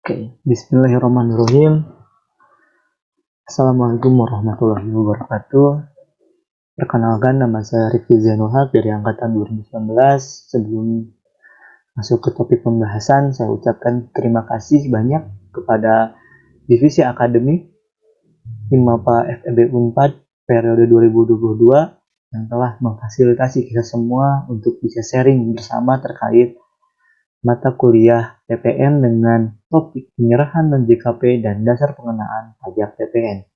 Bismillahirrahmanirrahim. Assalamualaikum warahmatullahi wabarakatuh. Perkenalkan, nama saya Rifki Zainuhak dari angkatan 2019. Sebelum masuk ke topik pembahasan, saya ucapkan terima kasih banyak kepada Divisi Akademik IMAPA FEB Unpad periode 2022 yang telah memfasilitasi kita semua untuk bisa sharing bersama terkait mata kuliah PPN dengan topik penyerahan non-JKP dan dasar pengenaan pajak PPN.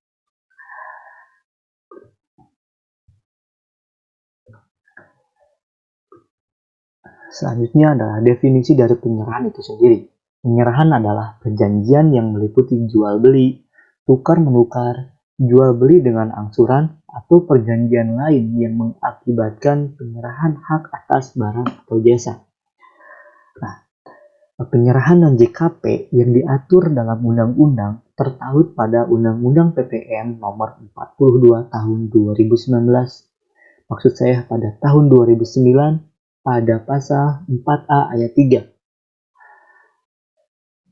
Selanjutnya adalah definisi dari penyerahan itu sendiri. Penyerahan adalah perjanjian yang meliputi jual beli, tukar menukar, jual beli dengan angsuran, atau perjanjian lain yang mengakibatkan penyerahan hak atas barang atau jasa. Nah, penyerahan non-JKP yang diatur dalam undang-undang tertaut pada Undang-Undang PPN nomor 42 tahun 2019. Maksud saya pada tahun 2009 pada pasal 4A ayat 3.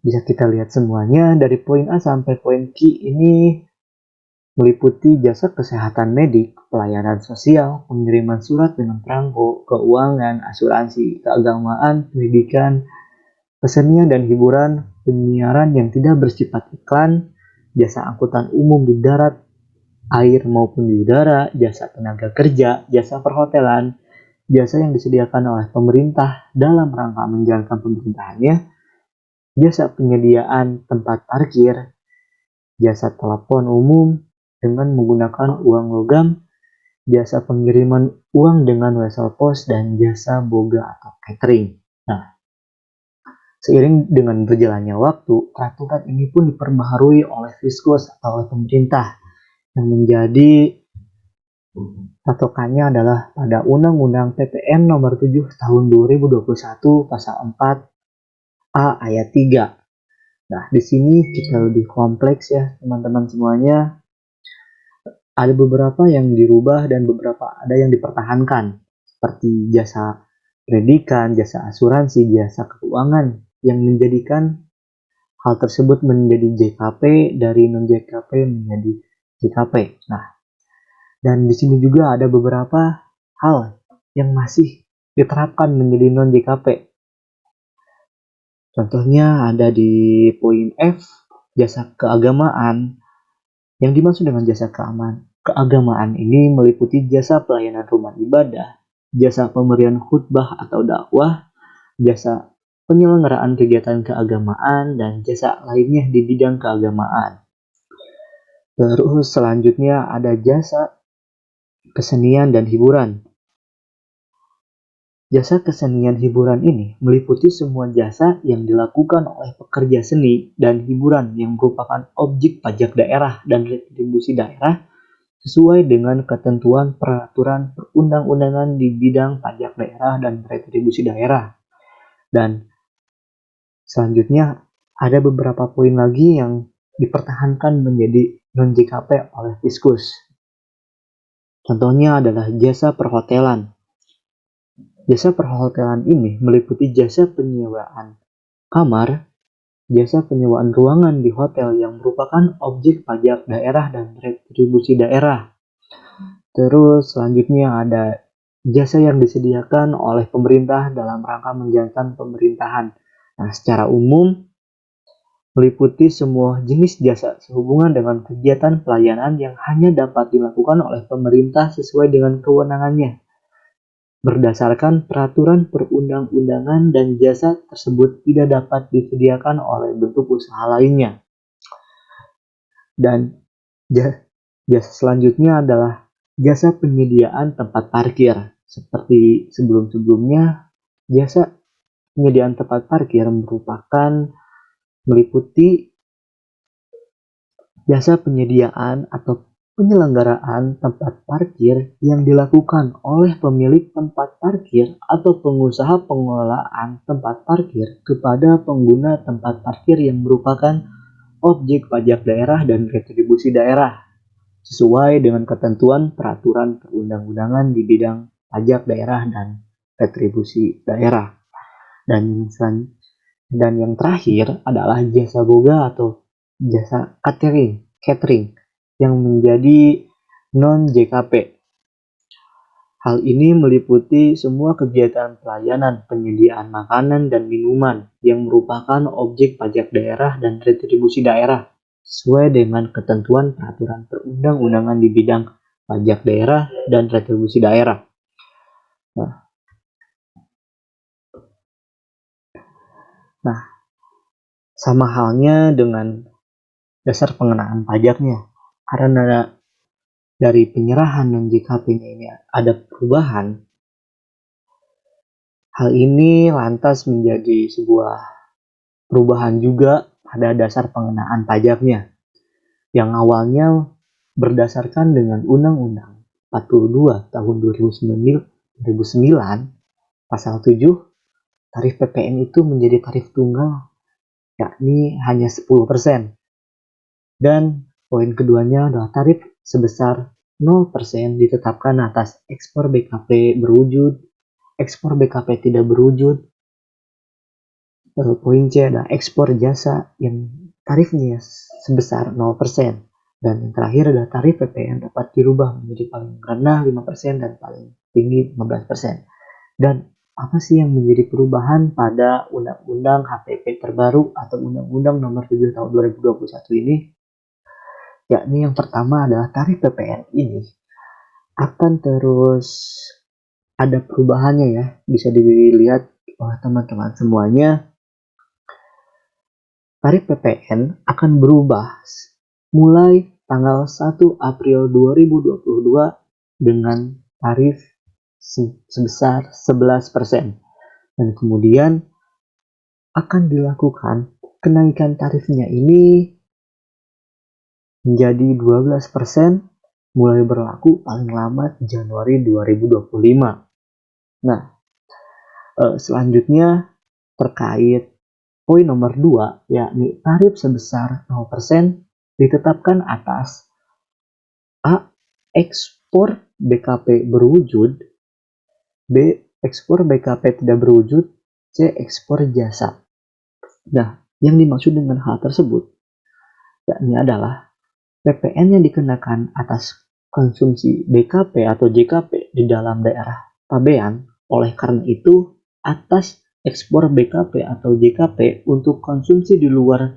Bisa kita lihat semuanya dari poin A sampai poin Q ini meliputi jasa kesehatan medik, pelayanan sosial, pengiriman surat dengan perangko, keuangan, asuransi, keagamaan, pendidikan, kesenian dan hiburan, penyiaran yang tidak bersifat iklan, jasa angkutan umum di darat, air maupun di udara, jasa tenaga kerja, jasa perhotelan, jasa yang disediakan oleh pemerintah dalam rangka menjalankan pemerintahannya, jasa penyediaan tempat parkir, jasa telepon umum dengan menggunakan uang logam, jasa pengiriman uang dengan wesel pos, dan jasa boga atau catering. Nah, seiring dengan berjalannya waktu, peraturan ini pun diperbaharui oleh Fiskus atau oleh pemerintah yang menjadi patokannya adalah pada Undang-Undang PPN nomor 7 tahun 2021 pasal 4A ayat 3. Nah, di sini kita lebih kompleks ya, teman-teman semuanya. Ada beberapa yang dirubah dan beberapa ada yang dipertahankan, seperti jasa pendidikan, jasa asuransi, jasa keuangan yang menjadikan hal tersebut menjadi JKP dari non-JKP menjadi JKP. Nah, dan di sini juga ada beberapa hal yang masih diterapkan menjadi non-JKP. Contohnya ada di poin F, jasa keagamaan. Yang dimaksud dengan jasa keagamaan ini meliputi jasa pelayanan rumah ibadah, jasa pemberian khutbah atau dakwah, jasa penyelenggaraan kegiatan keagamaan, dan jasa lainnya di bidang keagamaan. Terus selanjutnya ada jasa kesenian dan hiburan. Jasa kesenian hiburan ini meliputi semua jasa yang dilakukan oleh pekerja seni dan hiburan yang merupakan objek pajak daerah dan retribusi daerah sesuai dengan ketentuan peraturan perundang-undangan di bidang pajak daerah dan retribusi daerah. Dan selanjutnya ada beberapa poin lagi yang dipertahankan menjadi non-JKP oleh Fiskus. Contohnya adalah jasa perhotelan. Jasa perhotelan ini meliputi jasa penyewaan kamar, jasa penyewaan ruangan di hotel yang merupakan objek pajak daerah dan retribusi daerah. Terus selanjutnya ada jasa yang disediakan oleh pemerintah dalam rangka menjalankan pemerintahan. Nah, secara umum meliputi semua jenis jasa sehubungan dengan kegiatan pelayanan yang hanya dapat dilakukan oleh pemerintah sesuai dengan kewenangannya berdasarkan peraturan perundang-undangan, dan jasa tersebut tidak dapat disediakan oleh bentuk usaha lainnya. Dan jasa selanjutnya adalah jasa penyediaan tempat parkir. Seperti sebelum-sebelumnya, jasa penyediaan tempat parkir meliputi jasa penyediaan atau penyelenggaraan tempat parkir yang dilakukan oleh pemilik tempat parkir atau pengusaha pengelolaan tempat parkir kepada pengguna tempat parkir yang merupakan objek pajak daerah dan retribusi daerah sesuai dengan ketentuan peraturan perundang-undangan di bidang pajak daerah dan retribusi daerah. Dan Dan yang terakhir adalah jasa boga atau jasa catering yang menjadi non-JKP. Hal ini meliputi semua kegiatan pelayanan, penyediaan makanan dan minuman yang merupakan objek pajak daerah dan retribusi daerah sesuai dengan ketentuan peraturan perundang-undangan di bidang pajak daerah dan retribusi daerah. Nah, sama halnya dengan dasar pengenaan pajaknya. Karena dari penyerahan non-JKP-nya ini ada perubahan, hal ini lantas menjadi sebuah perubahan juga pada dasar pengenaan pajaknya, yang awalnya berdasarkan dengan Undang-Undang 42 tahun 2009 pasal 7, tarif PPN itu menjadi tarif tunggal, yakni hanya 10%. Dan poin keduanya adalah tarif sebesar 0% ditetapkan atas ekspor BKP berwujud, ekspor BKP tidak berwujud. Poin C adalah ekspor jasa yang tarifnya sebesar 0%. Dan yang terakhir adalah tarif PPN dapat dirubah menjadi paling rendah 5% dan paling tinggi 15%. Dan apa sih yang menjadi perubahan pada Undang-Undang HPP terbaru atau Undang-Undang Nomor 7 Tahun 2021 ini? Yakni yang pertama adalah tarif PPN ini akan terus ada perubahannya ya, bisa dilihat oleh teman-teman semuanya. Tarif PPN akan berubah mulai tanggal 1 April 2022 dengan tarif sebesar 11%. Dan kemudian akan dilakukan kenaikan tarifnya ini menjadi 12% mulai berlaku paling lambat Januari 2025. Nah, selanjutnya terkait poin nomor 2, yakni tarif sebesar 0% ditetapkan atas A. Ekspor BKP berwujud, B. Ekspor BKP tidak berwujud, C. Ekspor jasa. Nah, yang dimaksud dengan hal tersebut yakni adalah PPN yang dikenakan atas konsumsi BKP atau JKP di dalam daerah pabean. Oleh karena itu, atas ekspor BKP atau JKP untuk konsumsi di luar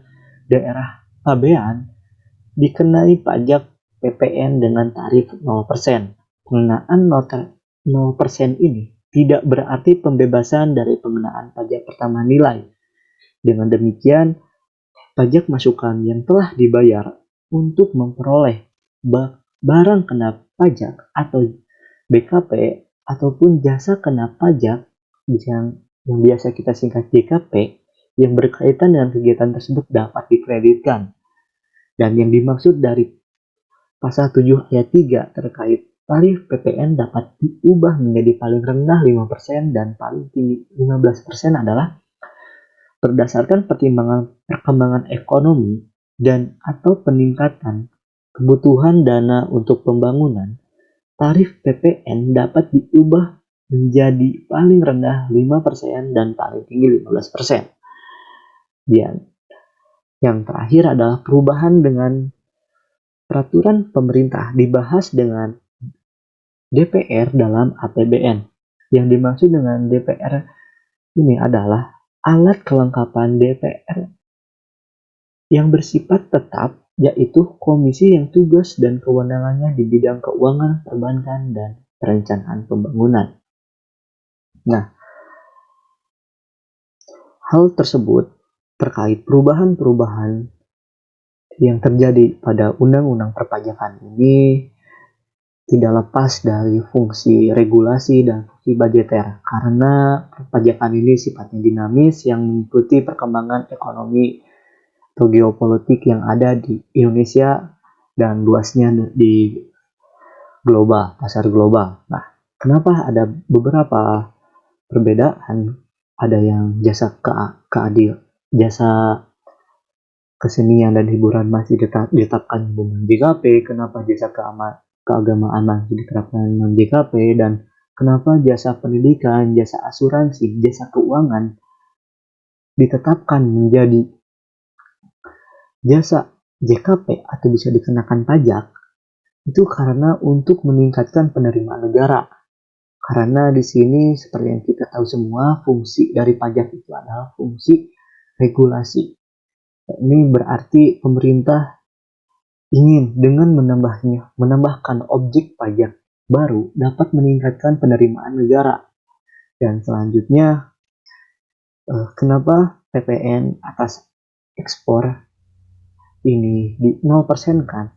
daerah pabean dikenai pajak PPN dengan tarif 0%. Pengenaan 0% ini tidak berarti pembebasan dari pengenaan pajak pertama nilai. Dengan demikian, pajak masukan yang telah dibayar untuk memperoleh barang kena pajak atau BKP ataupun jasa kena pajak yang biasa kita singkat JKP yang berkaitan dengan kegiatan tersebut dapat dikreditkan. Dan yang dimaksud dari pasal 7 ayat 3 terkait tarif PPN dapat diubah menjadi paling rendah 5% dan paling tinggi 15% adalah berdasarkan perkembangan ekonomi dan atau peningkatan kebutuhan dana untuk pembangunan, tarif PPN dapat diubah menjadi paling rendah 5% dan paling tinggi 15%. Dan yang terakhir adalah perubahan dengan peraturan pemerintah dibahas dengan DPR dalam APBN. Yang dimaksud dengan DPR ini adalah alat kelengkapan DPR yang bersifat tetap, yaitu komisi yang tugas dan kewenangannya di bidang keuangan, perbankan, dan perencanaan pembangunan. Nah, hal tersebut terkait perubahan-perubahan yang terjadi pada undang-undang perpajakan ini tidak lepas dari fungsi regulasi dan fungsi budgeter, karena perpajakan ini sifatnya dinamis yang mengikuti perkembangan ekonomi atau geopolitik yang ada di Indonesia dan luasnya di global, pasar global. Nah, kenapa ada beberapa perbedaan? Ada yang jasa jasa kesenian dan hiburan masih ditetapkan dengan JKP, kenapa jasa keagamaan masih diterapkan dengan JKP, dan kenapa jasa pendidikan, jasa asuransi, jasa keuangan ditetapkan menjadi jasa JKP atau bisa dikenakan pajak itu karena untuk meningkatkan penerimaan negara. Karena di sini seperti yang kita tahu semua, fungsi dari pajak itu adalah fungsi regulasi. Ini berarti pemerintah ingin dengan menambahkan objek pajak baru dapat meningkatkan penerimaan negara. Dan selanjutnya, kenapa PPN atas ekspor ini di 0% kan?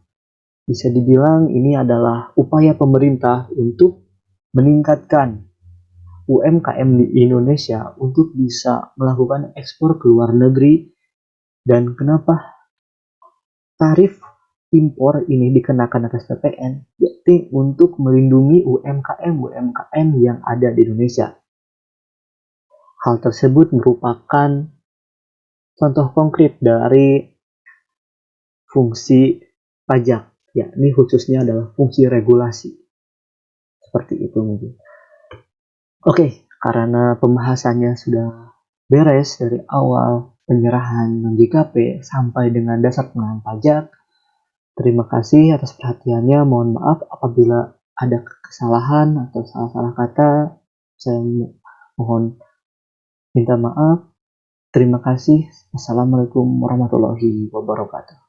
Bisa dibilang ini adalah upaya pemerintah untuk meningkatkan UMKM di Indonesia untuk bisa melakukan ekspor ke luar negeri. Dan kenapa tarif impor ini dikenakan atas PPN? Yaitu untuk melindungi UMKM yang ada di Indonesia. Hal tersebut merupakan contoh konkret dari fungsi pajak, yakni khususnya adalah fungsi regulasi. Seperti itu mungkin. Oke, karena pembahasannya sudah beres dari awal penyerahan JKP sampai dengan dasar pengenaan pajak. Terima kasih atas perhatiannya. Mohon maaf apabila ada kesalahan atau salah-salah kata. Saya mohon minta maaf. Terima kasih. Assalamualaikum warahmatullahi wabarakatuh.